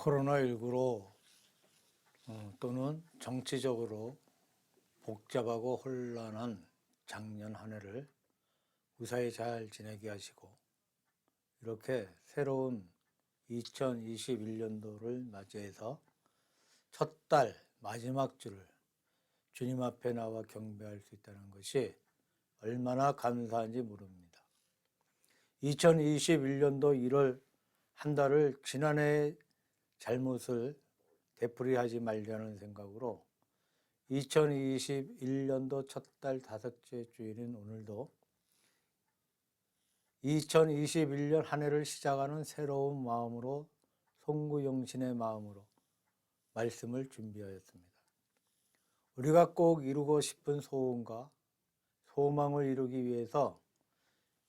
코로나19로 또는 정치적으로 복잡하고 혼란한 작년 한 해를 무사히 잘 지내게 하시고, 이렇게 새로운 2021년도를 맞이해서 첫 달 마지막 주를 주님 앞에 나와 경배할 수 있다는 것이 얼마나 감사한지 모릅니다. 2021년도 1월 한 달을 지난해의 잘못을 되풀이하지 말자는 생각으로 2021년도 첫 달 다섯째 주일인 오늘도 2021년 한 해를 시작하는 새로운 마음으로, 송구영신의 마음으로 말씀을 준비하였습니다. 우리가 꼭 이루고 싶은 소원과 소망을 이루기 위해서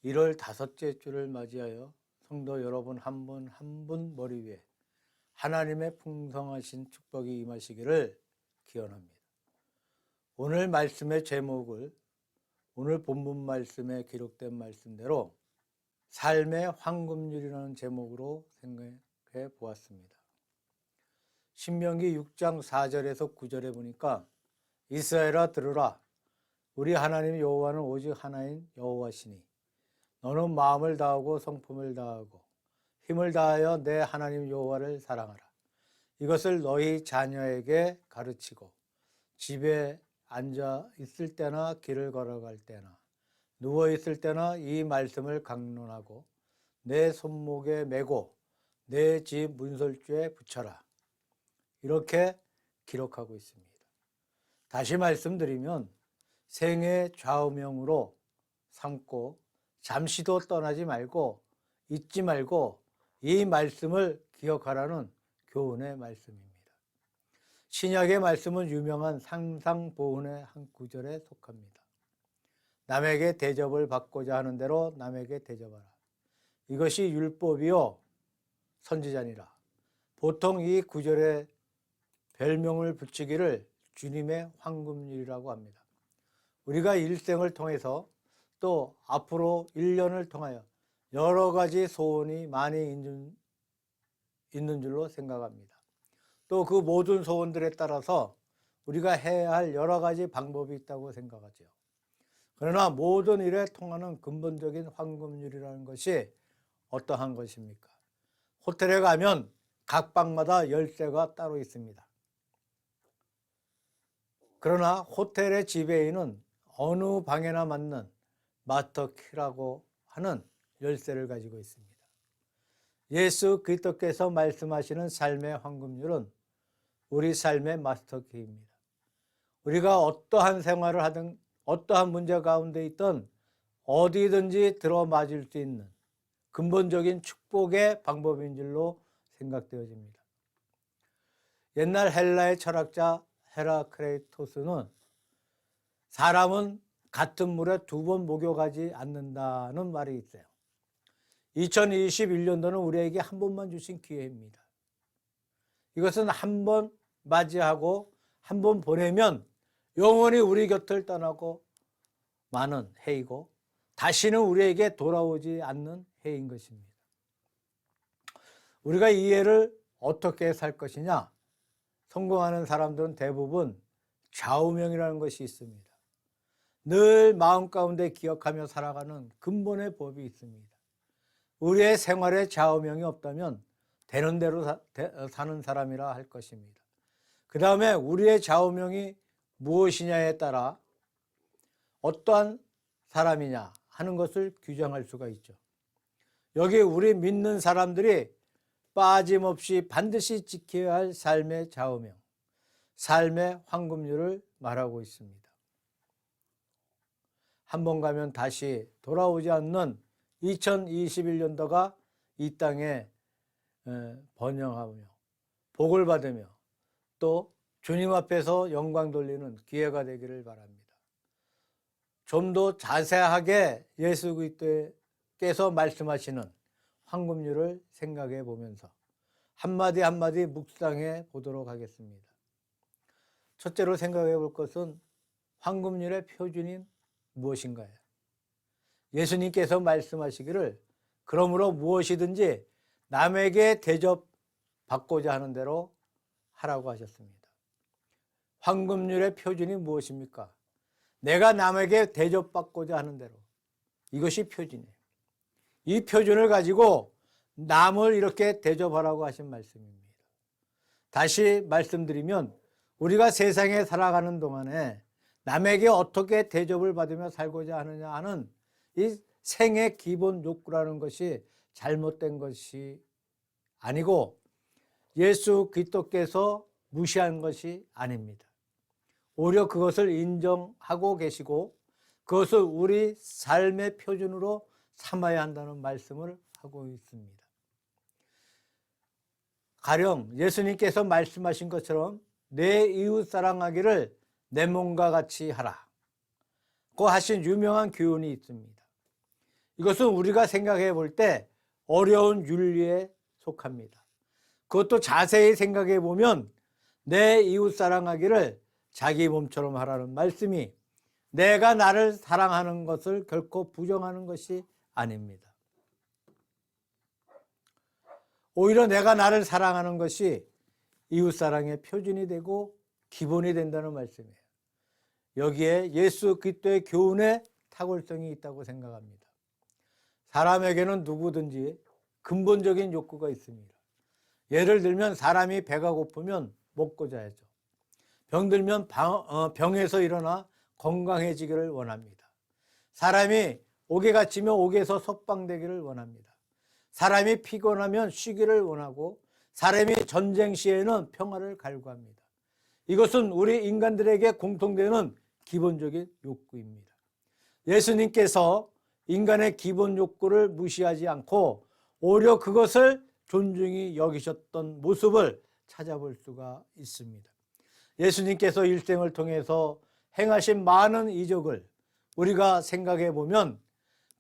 1월 다섯째 주를 맞이하여 성도 여러분 한 분 한 분 머리 위에 하나님의 풍성하신 축복이 임하시기를 기원합니다. 오늘 말씀의 제목을 오늘 본문 말씀에 기록된 말씀대로 삶의 황금률이라는 제목으로 생각해 보았습니다. 신명기 6장 4절에서 9절에 보니까 이스라엘아 들으라, 우리 하나님 여호와는 오직 하나인 여호와시니 너는 마음을 다하고 성품을 다하고 힘을 다하여 내 하나님 여호와를 사랑하라. 이것을 너희 자녀에게 가르치고 집에 앉아 있을 때나 길을 걸어갈 때나 누워 있을 때나 이 말씀을 강론하고 내 손목에 메고 내 집 문설주에 붙여라. 이렇게 기록하고 있습니다. 다시 말씀드리면 생애 좌우명으로 삼고 잠시도 떠나지 말고 잊지 말고 이 말씀을 기억하라는 교훈의 말씀입니다. 신약의 말씀은 유명한 상상보훈의 한 구절에 속합니다. 남에게 대접을 받고자 하는 대로 남에게 대접하라. 이것이 율법이요 선지자니라. 보통 이 구절에 별명을 붙이기를 주님의 황금률이라고 합니다. 우리가 일생을 통해서 또 앞으로 1년을 통하여 여러 가지 소원이 많이 있는 줄로 생각합니다. 또 그 모든 소원들에 따라서 우리가 해야 할 여러 가지 방법이 있다고 생각하죠. 그러나 모든 일에 통하는 근본적인 황금률이라는 것이 어떠한 것입니까? 호텔에 가면 각 방마다 열쇠가 따로 있습니다. 그러나 호텔의 지배인은 어느 방에나 맞는 마스터키라고 하는 열쇠를 가지고 있습니다. 예수 그리스도께서 말씀하시는 삶의 황금률은 우리 삶의 마스터키입니다. 우리가 어떠한 생활을 하든 어떠한 문제 가운데 있든 어디든지 들어맞을 수 있는 근본적인 축복의 방법인 줄로 생각되어집니다. 옛날 헬라의 철학자 헤라크레이토스는 사람은 같은 물에 두 번 목욕하지 않는다는 말이 있어요. 2021년도는 우리에게 한 번만 주신 기회입니다. 이것은 한 번 맞이하고 한 번 보내면 영원히 우리 곁을 떠나고 마는 해이고 다시는 우리에게 돌아오지 않는 해인 것입니다. 우리가 이 해를 어떻게 살 것이냐? 성공하는 사람들은 대부분 좌우명이라는 것이 있습니다. 늘 마음 가운데 기억하며 살아가는 근본의 법이 있습니다. 우리의 생활에 좌우명이 없다면 되는 대로 사는 사람이라 할 것입니다. 그 다음에 우리의 좌우명이 무엇이냐에 따라 어떠한 사람이냐 하는 것을 규정할 수가 있죠. 여기 우리 믿는 사람들이 빠짐없이 반드시 지켜야 할 삶의 좌우명, 삶의 황금률을 말하고 있습니다. 한 번 가면 다시 돌아오지 않는 2021년도가 이 땅에 번영하며 복을 받으며 또 주님 앞에서 영광 돌리는 기회가 되기를 바랍니다. 좀 더 자세하게 예수 그리스도께서 말씀하시는 황금률을 생각해 보면서 한마디 한마디 묵상해 보도록 하겠습니다. 첫째로 생각해 볼 것은 황금률의 표준인 무엇인가요? 예수님께서 말씀하시기를 그러므로 무엇이든지 남에게 받고자 하는 대로 하라고 하셨습니다. 황금률의 표준이 무엇입니까? 내가 남에게 대접받고자 하는 대로. 이것이 표준이에요. 이 표준을 가지고 남을 이렇게 대접하라고 하신 말씀입니다. 다시 말씀드리면 우리가 세상에 살아가는 동안에 남에게 어떻게 대접을 받으며 살고자 하느냐 하는 이 생의 기본 욕구라는 것이 잘못된 것이 아니고 예수 그리스도께서 무시한 것이 아닙니다. 오히려 그것을 인정하고 계시고 그것을 우리 삶의 표준으로 삼아야 한다는 말씀을 하고 있습니다. 가령 예수님께서 말씀하신 것처럼 내 이웃 사랑하기를 내 몸과 같이 하라 고 하신 유명한 교훈이 있습니다. 이것은 우리가 생각해 볼 때 어려운 윤리에 속합니다. 그것도 자세히 생각해 보면 내 이웃 사랑하기를 자기 몸처럼 하라는 말씀이 내가 나를 사랑하는 것을 결코 부정하는 것이 아닙니다. 오히려 내가 나를 사랑하는 것이 이웃사랑의 표준이 되고 기본이 된다는 말씀이에요. 여기에 예수 그리스도의 교훈에 탁월성이 있다고 생각합니다. 사람에게는 누구든지 근본적인 욕구가 있습니다. 예를 들면 사람이 배가 고프면 먹고 자야죠. 병들면 병에서 일어나 건강해지기를 원합니다. 사람이 옥에 갇히면 옥에서 석방되기를 원합니다. 사람이 피곤하면 쉬기를 원하고 사람이 전쟁 시에는 평화를 갈구합니다. 이것은 우리 인간들에게 공통되는 기본적인 욕구입니다. 예수님께서 인간의 기본 욕구를 무시하지 않고 오히려 그것을 존중히 여기셨던 모습을 찾아볼 수가 있습니다. 예수님께서 일생을 통해서 행하신 많은 이적을 우리가 생각해 보면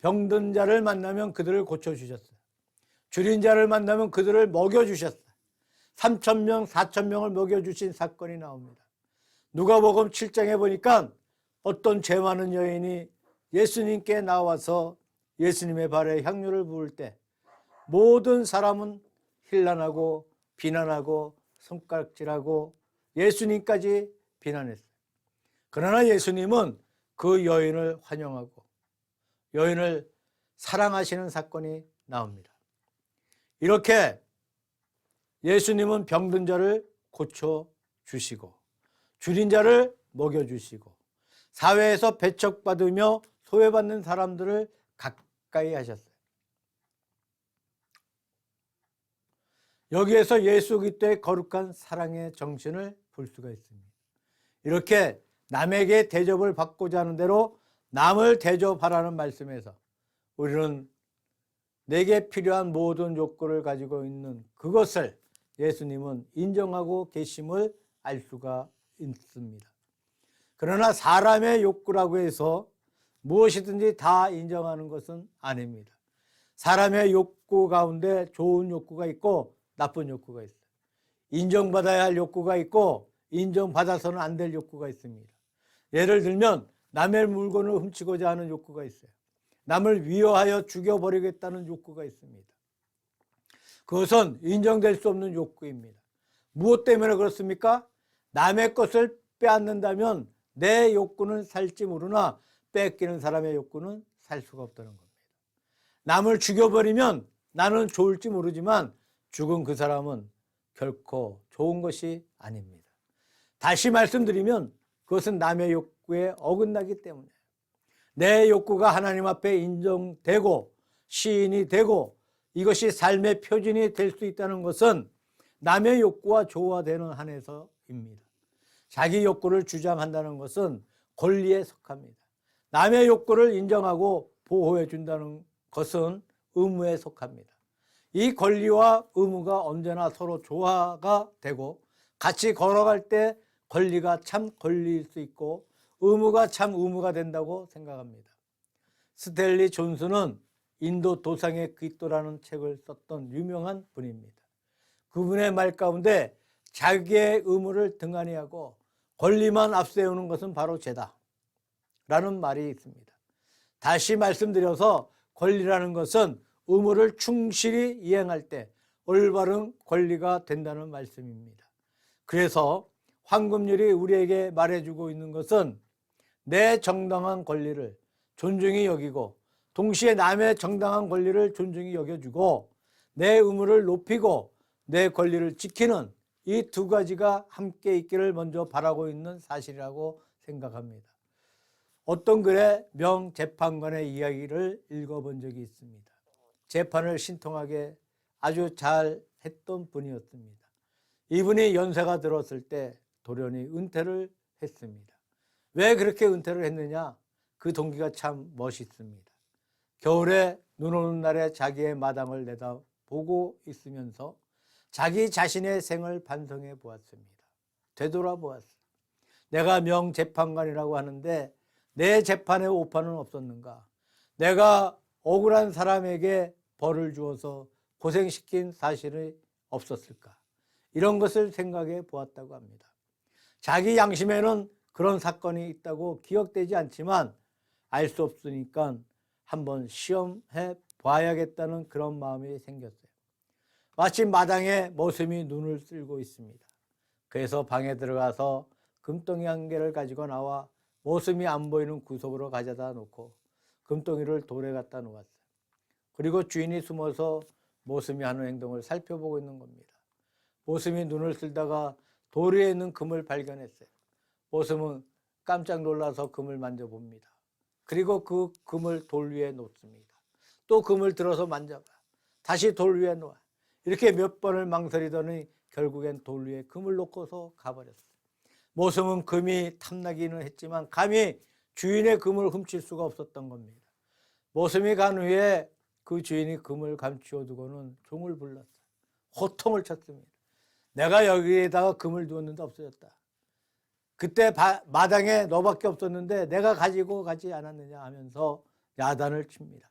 병든 자를 만나면 그들을 고쳐주셨어요. 줄인 자를 만나면 그들을 먹여주셨어요. 3,000명, 4,000명을 먹여주신 사건이 나옵니다. 누가복음 7장에 보니까 어떤 죄 많은 여인이 예수님께 나와서 예수님의 발에 향유를 부을 때 모든 사람은 힐난하고 비난하고 손가락질하고 예수님까지 비난했어요. 그러나 예수님은 그 여인을 환영하고 여인을 사랑하시는 사건이 나옵니다. 이렇게 예수님은 병든 자를 고쳐주시고 줄인 자를 먹여주시고 사회에서 배척받으며 소외받는 사람들을 가까이 하셨어요. 여기에서 예수 그리스도의 거룩한 사랑의 정신을 볼 수가 있습니다. 이렇게 남에게 대접을 받고자 하는 대로 남을 대접하라는 말씀에서 우리는 내게 필요한 모든 욕구를 가지고 있는 그것을 예수님은 인정하고 계심을 알 수가 있습니다. 그러나 사람의 욕구라고 해서 무엇이든지 다 인정하는 것은 아닙니다. 사람의 욕구 가운데 좋은 욕구가 있고 나쁜 욕구가 있어요. 인정받아야 할 욕구가 있고 인정받아서는 안 될 욕구가 있습니다. 예를 들면 남의 물건을 훔치고자 하는 욕구가 있어요. 남을 위협하여 죽여버리겠다는 욕구가 있습니다. 그것은 인정될 수 없는 욕구입니다. 무엇 때문에 그렇습니까? 남의 것을 빼앗는다면 내 욕구는 살지 모르나 뺏기는 사람의 욕구는 살 수가 없다는 겁니다. 남을 죽여버리면 나는 좋을지 모르지만 죽은 그 사람은 결코 좋은 것이 아닙니다. 다시 말씀드리면 그것은 남의 욕구에 어긋나기 때문에 내 욕구가 하나님 앞에 인정되고 시인이 되고 이것이 삶의 표준이 될 수 있다는 것은 남의 욕구와 조화되는 한에서입니다. 자기 욕구를 주장한다는 것은 권리에 속합니다. 남의 욕구를 인정하고 보호해 준다는 것은 의무에 속합니다. 이 권리와 의무가 언제나 서로 조화가 되고 같이 걸어갈 때 권리가 참 권리일 수 있고 의무가 참 의무가 된다고 생각합니다. 스탠리 존슨은 인도 도상의 그리스도라는 책을 썼던 유명한 분입니다. 그분의 말 가운데 자기의 의무를 등한히 하고 권리만 앞세우는 것은 바로 죄다 라는 말이 있습니다. 다시 말씀드려서 권리라는 것은 의무를 충실히 이행할 때 올바른 권리가 된다는 말씀입니다. 그래서 황금률이 우리에게 말해주고 있는 것은 내 정당한 권리를 존중히 여기고 동시에 남의 정당한 권리를 존중히 여겨주고 내 의무를 높이고 내 권리를 지키는 이 두 가지가 함께 있기를 먼저 바라고 있는 사실이라고 생각합니다. 어떤 글에 명재판관의 이야기를 읽어본 적이 있습니다. 재판을 신통하게 아주 잘 했던 분이었습니다. 이분이 연세가 들었을 때 돌연히 은퇴를 했습니다. 왜 그렇게 은퇴를 했느냐? 그 동기가 참 멋있습니다. 겨울에 눈 오는 날에 자기의 마당을 내다보고 있으면서 자기 자신의 생을 반성해 보았습니다. 되돌아보았어요. 내가 명재판관이라고 하는데 내 재판에 오판은 없었는가? 내가 억울한 사람에게 벌을 주어서 고생시킨 사실이 없었을까? 이런 것을 생각해 보았다고 합니다. 자기 양심에는 그런 사건이 있다고 기억되지 않지만 알 수 없으니까 한번 시험해 봐야겠다는 그런 마음이 생겼어요. 마침 마당에 모슴이 눈을 쓸고 있습니다. 그래서 방에 들어가서 금덩이 한 개를 가지고 나와 모슴이 안 보이는 구석으로 가져다 놓고 금덩이를 돌에 갖다 놓았어요. 그리고 주인이 숨어서 모슴이 하는 행동을 살펴보고 있는 겁니다. 모슴이 눈을 쓸다가 돌 위에 있는 금을 발견했어요. 모슴은 깜짝 놀라서 금을 만져봅니다. 그리고 그 금을 돌 위에 놓습니다. 또 금을 들어서 만져봐. 다시 돌 위에 놓아. 이렇게 몇 번을 망설이더니 결국엔 돌 위에 금을 놓고서 가버렸어요. 모슴은 금이 탐나기는 했지만 감히 주인의 금을 훔칠 수가 없었던 겁니다. 모슴이 간 후에 그 주인이 금을 감추어 두고는 종을 불렀어요. 호통을 쳤습니다. 내가 여기에다가 금을 두었는데 없어졌다. 그때 마당에 너밖에 없었는데 내가 가지고 가지 않았느냐 하면서 야단을 칩니다.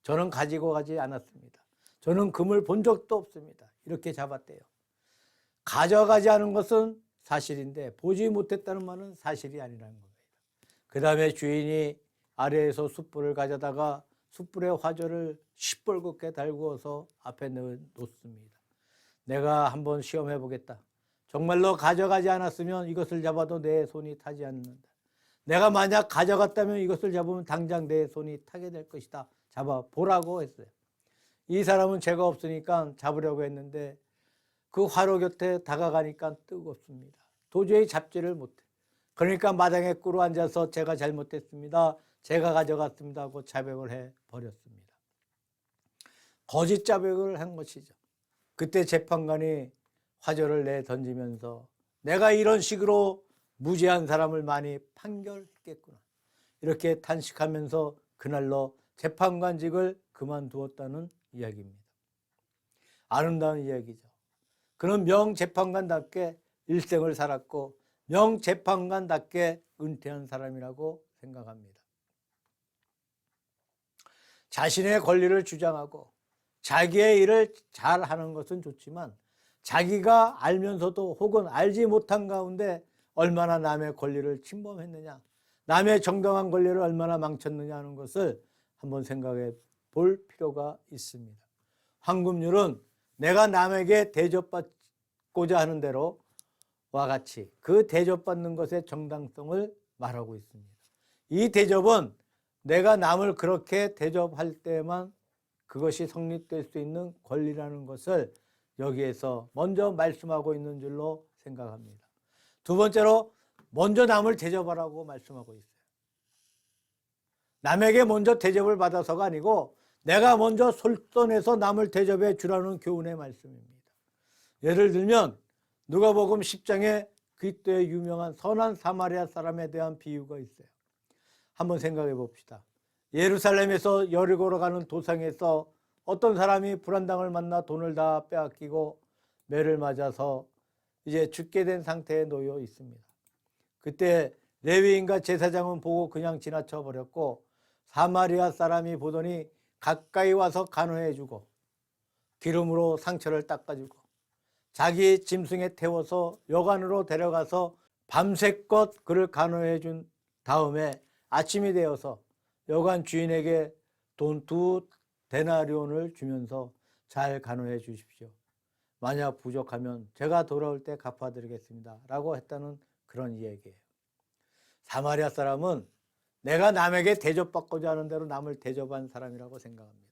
저는 가지고 가지 않았습니다. 저는 금을 본 적도 없습니다. 이렇게 잡았대요. 가져가지 않은 것은 사실인데 보지 못했다는 말은 사실이 아니라는 겁니다. 그 다음에 주인이 아래에서 숯불을 가져다가 숯불에 화조를 시뻘겋게 달구어서 앞에 놓습니다. 내가 한번 시험해 보겠다. 정말로 가져가지 않았으면 이것을 잡아도 내 손이 타지 않는다. 내가 만약 가져갔다면 이것을 잡으면 당장 내 손이 타게 될 것이다. 잡아보라고 했어요. 이 사람은 죄가 없으니까 잡으려고 했는데 그 화로 곁에 다가가니까 뜨겁습니다. 도저히 잡지를 못해. 그러니까 마당에 꿇어 앉아서 제가 잘못했습니다. 제가 가져갔습니다 하고 자백을 해버렸습니다. 거짓 자백을 한 것이죠. 그때 재판관이 화조를 내던지면서 내가 이런 식으로 무죄한 사람을 많이 판결했겠구나. 이렇게 탄식하면서 그날로 재판관직을 그만두었다는 이야기입니다. 아름다운 이야기죠. 그는 명재판관답게 일생을 살았고 명재판관답게 은퇴한 사람이라고 생각합니다. 자신의 권리를 주장하고 자기의 일을 잘하는 것은 좋지만 자기가 알면서도 혹은 알지 못한 가운데 얼마나 남의 권리를 침범했느냐, 남의 정당한 권리를 얼마나 망쳤느냐 하는 것을 한번 생각해 볼 필요가 있습니다. 황금률은 내가 남에게 대접받고자 하는 대로와 같이 그 대접받는 것의 정당성을 말하고 있습니다. 이 대접은 내가 남을 그렇게 대접할 때만 그것이 성립될 수 있는 권리라는 것을 여기에서 먼저 말씀하고 있는 줄로 생각합니다. 두 번째로 먼저 남을 대접하라고 말씀하고 있어요. 남에게 먼저 대접을 받아서가 아니고 내가 먼저 솔선해서 남을 대접해 주라는 교훈의 말씀입니다. 예를 들면 누가복음 10장에 그리스도의 유명한 선한 사마리아 사람에 대한 비유가 있어요. 한번 생각해 봅시다. 예루살렘에서 여리고로 가는 도상에서 어떤 사람이 불안당을 만나 돈을 다 빼앗기고 매를 맞아서 이제 죽게 된 상태에 놓여 있습니다. 그때 레위인과 제사장은 보고 그냥 지나쳐 버렸고 사마리아 사람이 보더니 가까이 와서 간호해주고 기름으로 상처를 닦아주고 자기 짐승에 태워서 여관으로 데려가서 밤새껏 그를 간호해준 다음에 아침이 되어서 여관 주인에게 돈 2데나리온을 주면서 잘 간호해 주십시오. 만약 부족하면 제가 돌아올 때 갚아드리겠습니다 라고 했다는 그런 이야기예요. 사마리아 사람은 내가 남에게 대접받고자 하는 대로 남을 대접한 사람이라고 생각합니다.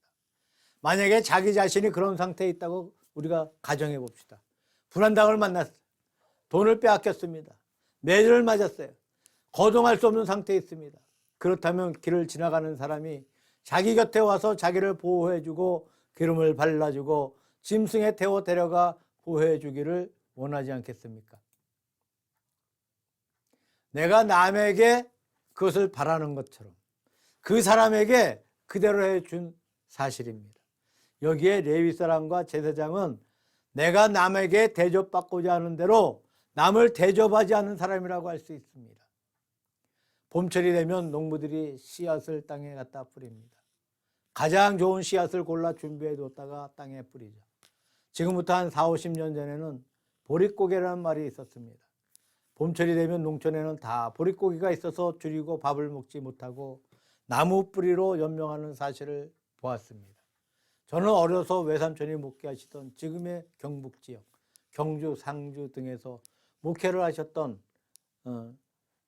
만약에 자기 자신이 그런 상태에 있다고 우리가 가정해 봅시다. 불안당을 만났어요. 돈을 빼앗겼습니다. 매를 맞았어요. 거동할 수 없는 상태에 있습니다. 그렇다면 길을 지나가는 사람이 자기 곁에 와서 자기를 보호해주고 기름을 발라주고 짐승에 태워 데려가 보호해주기를 원하지 않겠습니까? 내가 남에게 그것을 바라는 것처럼 그 사람에게 그대로 해준 사실입니다. 여기에 레위 사람과 제사장은 내가 남에게 대접받고자 하는 대로 남을 대접하지 않는 사람이라고 할 수 있습니다. 봄철이 되면 농부들이 씨앗을 땅에 갖다 뿌립니다. 가장 좋은 씨앗을 골라 준비해 뒀다가 땅에 뿌리죠. 지금부터 한 4, 50년 전에는 보릿고개라는 말이 있었습니다. 봄철이 되면 농촌에는 다 보릿고개가 있어서 줄이고 밥을 먹지 못하고 나무 뿌리로 연명하는 사실을 보았습니다. 저는 어려서 외삼촌이 목회하시던 지금의 경북 지역, 경주, 상주 등에서 목회를 하셨던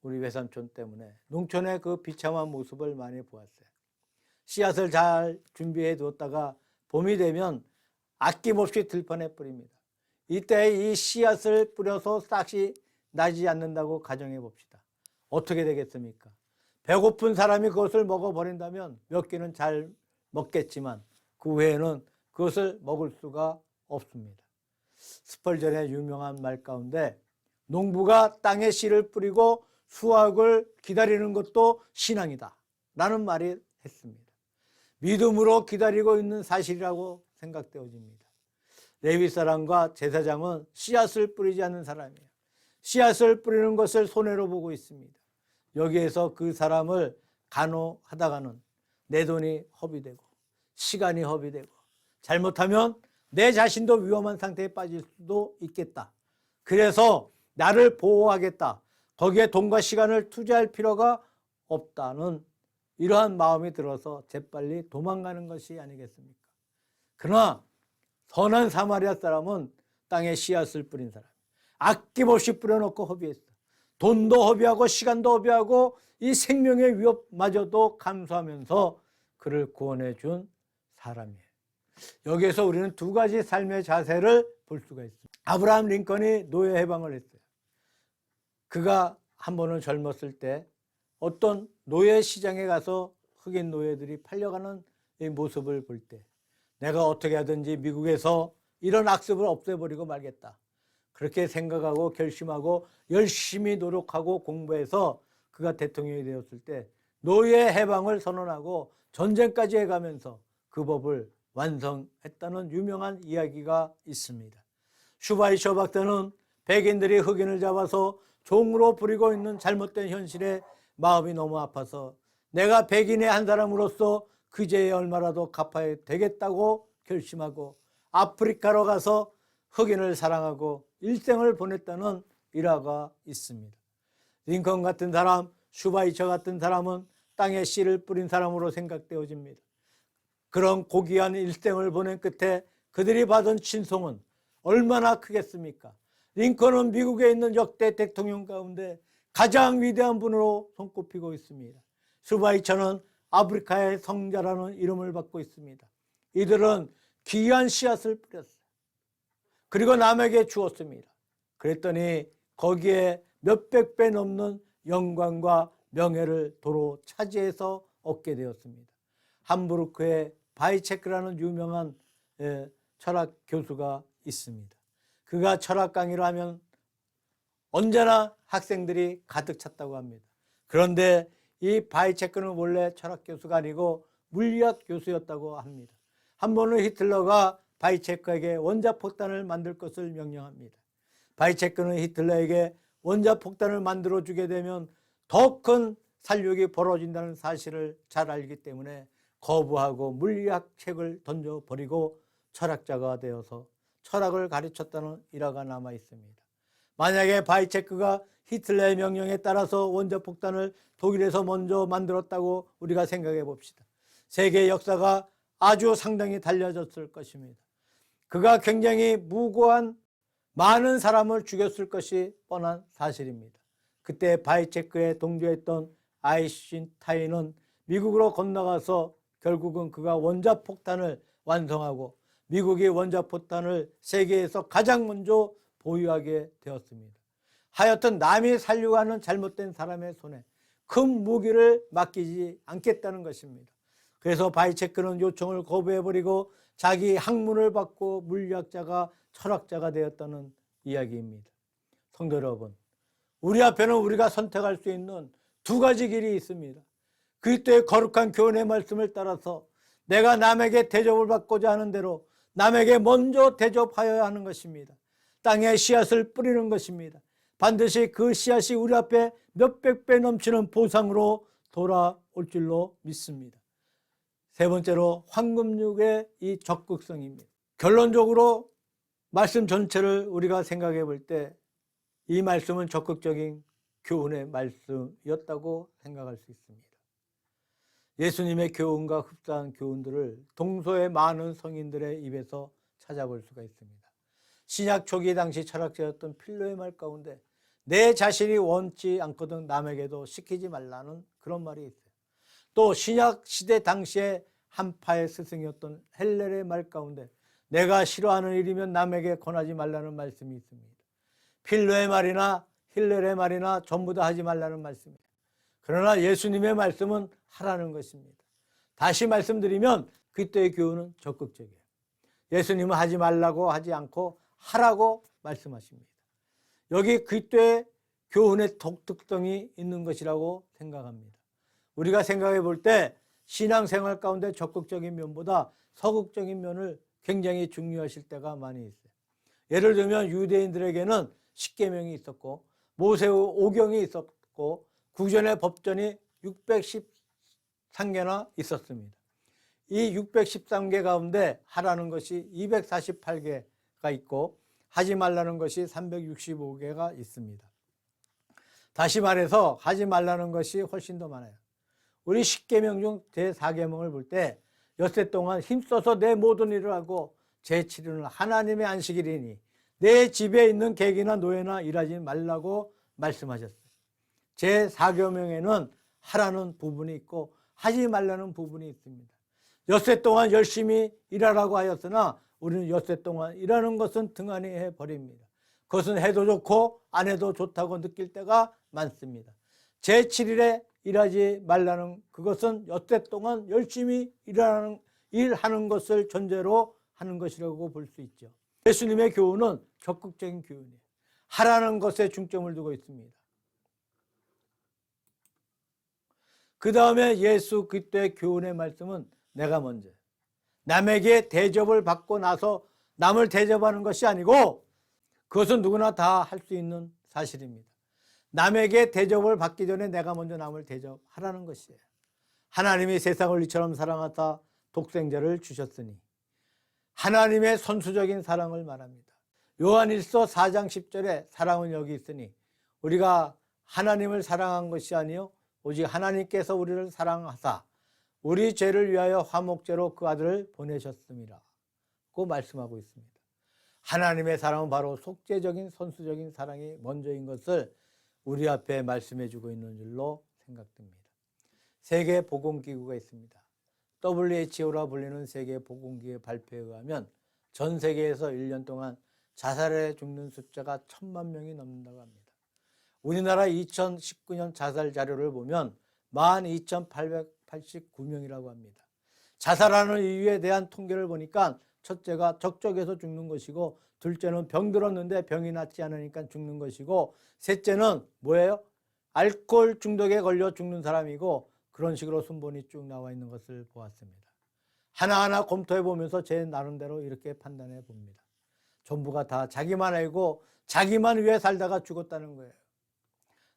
우리 외삼촌 때문에 농촌의 그 비참한 모습을 많이 보았어요. 씨앗을 잘 준비해 두었다가 봄이 되면 아낌없이 들판에 뿌립니다. 이때 이 씨앗을 뿌려서 싹이 나지 않는다고 가정해 봅시다. 어떻게 되겠습니까? 배고픈 사람이 그것을 먹어버린다면 몇 끼는 잘 먹겠지만 그 외에는 그것을 먹을 수가 없습니다. 스펄전의 유명한 말 가운데 농부가 땅에 씨를 뿌리고 수확을 기다리는 것도 신앙이다 라는 말이 했습니다. 믿음으로 기다리고 있는 사실이라고 생각되어집니다. 레위 사람과 제사장은 씨앗을 뿌리지 않는 사람이에요. 씨앗을 뿌리는 것을 손해로 보고 있습니다. 여기에서 그 사람을 간호하다가는 내 돈이 허비되고 시간이 허비되고 잘못하면 내 자신도 위험한 상태에 빠질 수도 있겠다. 그래서 나를 보호하겠다. 거기에 돈과 시간을 투자할 필요가 없다는 이러한 마음이 들어서 재빨리 도망가는 것이 아니겠습니까? 그러나 선한 사마리아 사람은 땅에 씨앗을 뿌린 사람, 아낌없이 뿌려놓고 허비했어. 돈도 허비하고 시간도 허비하고 이 생명의 위협마저도 감수하면서 그를 구원해 준 사람이에요. 여기에서 우리는 두 가지 삶의 자세를 볼 수가 있습니다. 아브라함 링컨이 노예 해방을 했어요. 그가 한 번은 젊었을 때 어떤 노예 시장에 가서 흑인 노예들이 팔려가는 이 모습을 볼 때 내가 어떻게 하든지 미국에서 이런 악습을 없애버리고 말겠다. 그렇게 생각하고 결심하고 열심히 노력하고 공부해서 그가 대통령이 되었을 때 노예 해방을 선언하고 전쟁까지 해가면서 그 법을 완성했다는 유명한 이야기가 있습니다. 슈바이처 박사는 백인들이 흑인을 잡아서 종으로 부리고 있는 잘못된 현실에 마음이 너무 아파서 내가 백인의 한 사람으로서 그 죄에 얼마라도 갚아야 되겠다고 결심하고 아프리카로 가서 흑인을 사랑하고 일생을 보냈다는 일화가 있습니다. 링컨 같은 사람, 슈바이처 같은 사람은 땅에 씨를 뿌린 사람으로 생각되어집니다. 그런 고귀한 일생을 보낸 끝에 그들이 받은 친송은 얼마나 크겠습니까? 링컨은 미국에 있는 역대 대통령 가운데 가장 위대한 분으로 손꼽히고 있습니다. 슈바이처는 아프리카의 성자라는 이름을 받고 있습니다. 이들은 귀한 씨앗을 뿌렸어요. 그리고 남에게 주었습니다. 그랬더니 거기에 몇백 배 넘는 영광과 명예를 도로 차지해서 얻게 되었습니다. 함부르크에 바이체크라는 유명한 철학 교수가 있습니다. 그가 철학 강의를 하면 언제나 학생들이 가득 찼다고 합니다. 그런데 이 바이체크는 원래 철학 교수가 아니고 물리학 교수였다고 합니다. 한 번은 히틀러가 바이체크에게 원자폭탄을 만들 것을 명령합니다. 바이체크는 히틀러에게 원자폭탄을 만들어주게 되면 더 큰 살육이 벌어진다는 사실을 잘 알기 때문에 거부하고 물리학 책을 던져버리고 철학자가 되어서 철학을 가르쳤다는 일화가 남아 있습니다. 만약에 바이체크가 히틀러의 명령에 따라서 원자폭탄을 독일에서 먼저 만들었다고 우리가 생각해 봅시다. 세계 역사가 아주 상당히 달라졌을 것입니다. 그가 굉장히 무고한 많은 사람을 죽였을 것이 뻔한 사실입니다. 그때 바이체크에 동조했던 아이신타인은 미국으로 건너가서 결국은 그가 원자폭탄을 완성하고 미국이 원자폭탄을 세계에서 가장 먼저 보유하게 되었습니다. 하여튼 남이 살려고 하는 잘못된 사람의 손에 큰 무기를 맡기지 않겠다는 것입니다. 그래서 바이체크는 요청을 거부해버리고 자기 학문을 받고 물리학자가 철학자가 되었다는 이야기입니다. 성도 여러분, 우리 앞에는 우리가 선택할 수 있는 두 가지 길이 있습니다. 그리스도의 거룩한 교훈의 말씀을 따라서 내가 남에게 대접을 받고자 하는 대로 남에게 먼저 대접하여야 하는 것입니다. 땅에 씨앗을 뿌리는 것입니다. 반드시 그 씨앗이 우리 앞에 몇백 배 넘치는 보상으로 돌아올 줄로 믿습니다. 세 번째로 황금육의 이 적극성입니다. 결론적으로 말씀 전체를 우리가 생각해 볼 때 이 말씀은 적극적인 교훈의 말씀이었다고 생각할 수 있습니다. 예수님의 교훈과 흡사한 교훈들을 동서의 많은 성인들의 입에서 찾아볼 수가 있습니다. 신약 초기 당시 철학자였던 필로의 말 가운데 내 자신이 원치 않거든 남에게도 시키지 말라는 그런 말이 있어요. 또 신약 시대 당시에 한파의 스승이었던 헬렐의 말 가운데 내가 싫어하는 일이면 남에게 권하지 말라는 말씀이 있습니다. 필로의 말이나 힐렐의 말이나 전부 다 하지 말라는 말씀이에요. 그러나 예수님의 말씀은 하라는 것입니다. 다시 말씀드리면 그리스도의 교훈은 적극적이에요. 예수님은 하지 말라고 하지 않고 하라고 말씀하십니다. 여기 그리스도의 교훈의 독특성이 있는 것이라고 생각합니다. 우리가 생각해 볼 때 신앙생활 가운데 적극적인 면보다 서극적인 면을 굉장히 중요하실 때가 많이 있어요. 예를 들면 유대인들에게는 십계명이 있었고 모세의 오경이 있었고 구전의 법전이 613개나 있었습니다. 이 613개 가운데 하라는 것이 248개가 있고 하지 말라는 것이 365개가 있습니다. 다시 말해서 하지 말라는 것이 훨씬 더 많아요. 우리 십계명 중 제4계명을 볼 때 엿새 동안 힘써서 내 모든 일을 하고 제7일은 하나님의 안식일이니 내 집에 있는 객이나 노예나 일하지 말라고 말씀하셨어요. 제4계명에는 하라는 부분이 있고 하지 말라는 부분이 있습니다. 엿새 동안 열심히 일하라고 하였으나 우리는 엿새 동안 일하는 것은 등한히 해버립니다. 그것은 해도 좋고 안 해도 좋다고 느낄 때가 많습니다. 제7일에 일하지 말라는 그것은 엿새 동안 열심히 일하는 것을 전제로 하는 것이라고 볼 수 있죠. 예수님의 교훈은 적극적인 교훈이에요. 하라는 것에 중점을 두고 있습니다. 그 다음에 예수 그리스도의 교훈의 말씀은 내가 먼저 남에게 대접을 받고 나서 남을 대접하는 것이 아니고 그것은 누구나 다 할 수 있는 사실입니다. 남에게 대접을 받기 전에 내가 먼저 남을 대접하라는 것이에요. 하나님이 세상을 이처럼 사랑하사 독생자를 주셨으니 하나님의 선수적인 사랑을 말합니다. 요한일서 4장 10절에 사랑은 여기 있으니 우리가 하나님을 사랑한 것이 아니요 오직 하나님께서 우리를 사랑하사 우리 죄를 위하여 화목제로 그 아들을 보내셨습니다. 고 말씀하고 있습니다. 하나님의 사랑은 바로 속죄적인 선수적인 사랑이 먼저인 것을 우리 앞에 말씀해 주고 있는 줄로 생각됩니다. 세계보건기구가 있습니다. WHO라 불리는 세계보건기구의 발표에 의하면 전 세계에서 1년 동안 자살해 죽는 숫자가 1000만 명이 넘는다고 합니다. 우리나라 2019년 자살 자료를 보면 12,889명이라고 합니다. 자살하는 이유에 대한 통계를 보니까 첫째가 적적해서 죽는 것이고 둘째는 병들었는데 병이 낫지 않으니까 죽는 것이고 셋째는 뭐예요? 알코올 중독에 걸려 죽는 사람이고 그런 식으로 순번이 쭉 나와 있는 것을 보았습니다. 하나하나 검토해 보면서 제 나름대로 이렇게 판단해 봅니다. 전부가 다 자기만 알고 자기만 위해 살다가 죽었다는 거예요.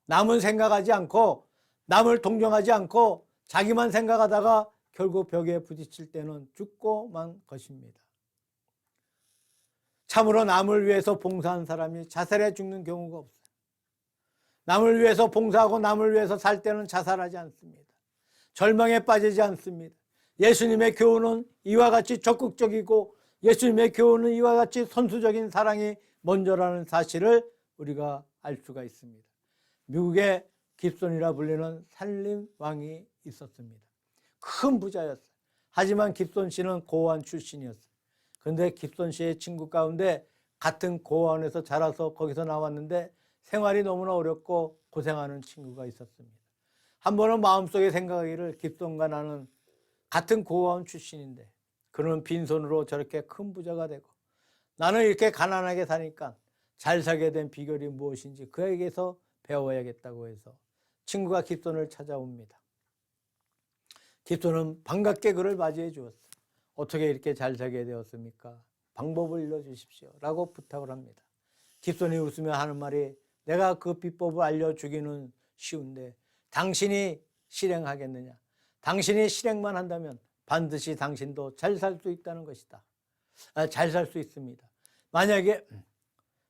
남은 생각하지 않고 남을 동정하지 않고 자기만 생각하다가 결국 벽에 부딪힐 때는 죽고 만 것입니다. 참으로 남을 위해서 봉사한 사람이 자살해 죽는 경우가 없어요. 남을 위해서 봉사하고 남을 위해서 살 때는 자살하지 않습니다. 절망에 빠지지 않습니다. 예수님의 교훈은 이와 같이 적극적이고 예수님의 교훈은 이와 같이 선수적인 사랑이 먼저라는 사실을 우리가 알 수가 있습니다. 미국에 깁손이라 불리는 산림 왕이 있었습니다. 큰 부자였어요. 하지만 깁손 씨는 고아원 출신이었어요. 그런데 깁손 씨의 친구 가운데 같은 고아원에서 자라서 거기서 나왔는데 생활이 너무나 어렵고 고생하는 친구가 있었습니다. 한 번은 마음속에 생각하기를, 깁손과 나는 같은 고아원 출신인데 그는 빈손으로 저렇게 큰 부자가 되고 나는 이렇게 가난하게 사니까 잘 살게 된 비결이 무엇인지 그에게서 배워야겠다고 해서 친구가 깁손을 찾아옵니다. 깁손은 반갑게 그를 맞이해 주었어요. 어떻게 이렇게 잘 살게 되었습니까? 방법을 알려주십시오 라고 부탁을 합니다. 깁손이 웃으며 하는 말이, 내가 그 비법을 알려주기는 쉬운데 당신이 실행하겠느냐? 당신이 실행만 한다면 반드시 당신도 잘 살 수 있다는 것이다. 잘 살 수 있습니다. 만약에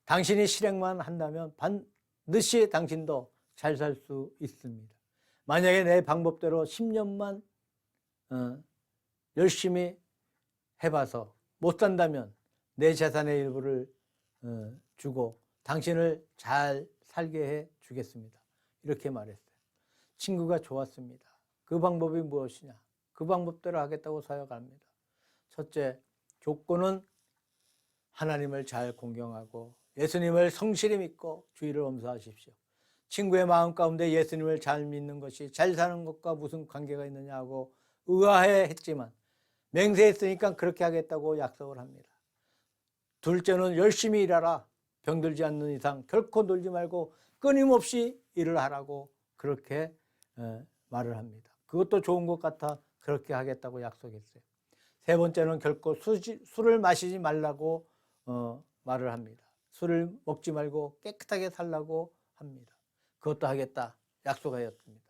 당신이 실행만 한다면 반드시 당신도 잘 살 수 있습니다. 만약에 내 방법대로 10년만 열심히 해봐서 못 산다면 내 재산의 일부를 주고 당신을 잘 살게 해 주겠습니다. 이렇게 말했어요. 친구가 좋았습니다. 그 방법이 무엇이냐? 그 방법대로 하겠다고 사역합니다. 첫째, 조건은 하나님을 잘 공경하고 예수님을 성실히 믿고 주의를 엄수하십시오. 친구의 마음 가운데 예수님을 잘 믿는 것이 잘 사는 것과 무슨 관계가 있느냐 하고 의아해했지만 맹세했으니까 그렇게 하겠다고 약속을 합니다. 둘째는 열심히 일하라. 병들지 않는 이상 결코 놀지 말고 끊임없이 일을 하라고 그렇게 말을 합니다. 그것도 좋은 것 같아 그렇게 하겠다고 약속했어요. 세 번째는 결코 술을 마시지 말라고 말을 합니다. 술을 먹지 말고 깨끗하게 살라고 합니다. 그것도 하겠다 약속하였습니다.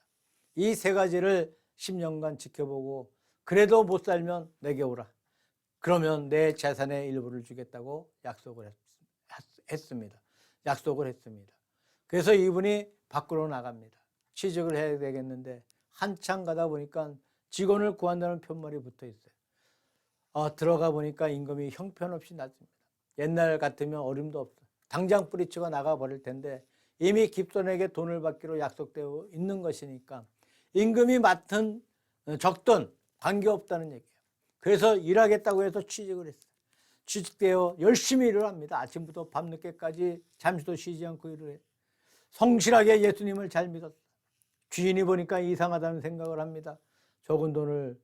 이 세 가지를 10년간 지켜보고 그래도 못 살면 내게 오라. 그러면 내 재산의 일부를 주겠다고 약속을 했습니다. 약속을 했습니다. 그래서 이분이 밖으로 나갑니다. 취직을 해야 되겠는데 한참 가다 보니까 직원을 구한다는 편말이 붙어 있어요. 들어가 보니까 임금이 형편없이 낮습니다. 옛날 같으면 어림도 없어요. 당장 뿌리치고 나가버릴 텐데 이미 깁손에게 돈을 받기로 약속되어 있는 것이니까 임금이 맡은 적든 관계없다는 얘기예요. 그래서 일하겠다고 해서 취직을 했어요. 취직되어 열심히 일을 합니다. 아침부터 밤늦게까지 잠시도 쉬지 않고 일을 해요. 성실하게 예수님을 잘 믿었어요. 주인이 보니까 이상하다는 생각을 합니다. 적은 돈을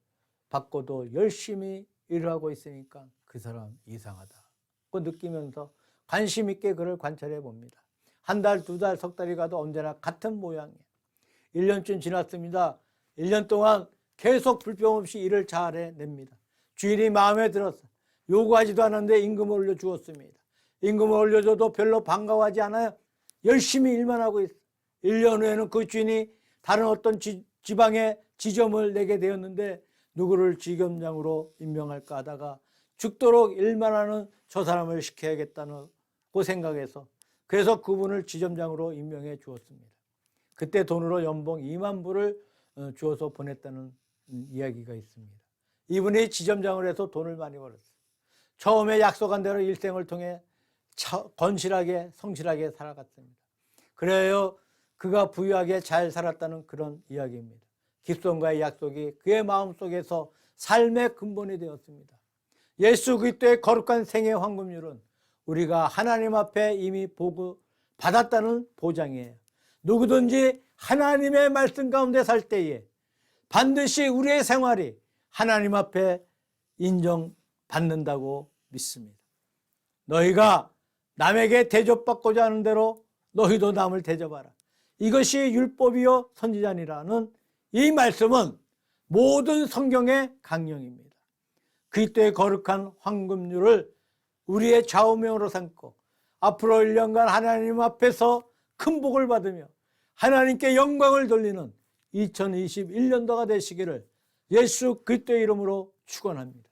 받고도 열심히 일을 하고 있으니까 그 사람 이상하다고 느끼면서 관심 있게 그를 관찰해 봅니다. 한 달, 두 달, 석 달이 가도 언제나 같은 모양이에요. 1년쯤 지났습니다. 1년 동안 계속 불평 없이 일을 잘 해냅니다. 주인이 마음에 들었어요. 요구하지도 않았는데 임금을 올려주었습니다. 임금을 올려줘도 별로 반가워하지 않아요. 열심히 일만 하고 있어요. 1년 후에는 그 주인이 다른 어떤 지방에 지점을 내게 되었는데 누구를 지점장으로 임명할까 하다가 죽도록 일만 하는 저 사람을 시켜야겠다고 생각해서 그래서 그분을 지점장으로 임명해 주었습니다. 그때 돈으로 연봉 2만 불을 주어서 보냈다는 이야기가 있습니다. 이분이 지점장을 해서 돈을 많이 벌었어요. 처음에 약속한 대로 일생을 통해 건실하게 성실하게 살아갔습니다. 그래요 그가 부유하게 잘 살았다는 그런 이야기입니다. 깁손과의 약속이 그의 마음속에서 삶의 근본이 되었습니다. 예수 그리스도의 거룩한 생애 황금률은 우리가 하나님 앞에 이미 보고 받았다는 보장이에요. 누구든지 하나님의 말씀 가운데 살 때에 반드시 우리의 생활이 하나님 앞에 인정받는다고 믿습니다. 너희가 남에게 대접받고자 하는 대로 너희도 남을 대접하라. 이것이 율법이요 선지자니라는 이 말씀은 모든 성경의 강령입니다. 그리스도의 거룩한 황금률을 우리의 좌우명으로 삼고 앞으로 1년간 하나님 앞에서 큰 복을 받으며 하나님께 영광을 돌리는 2021년도가 되시기를 예수 그리스도의 이름으로 축원합니다.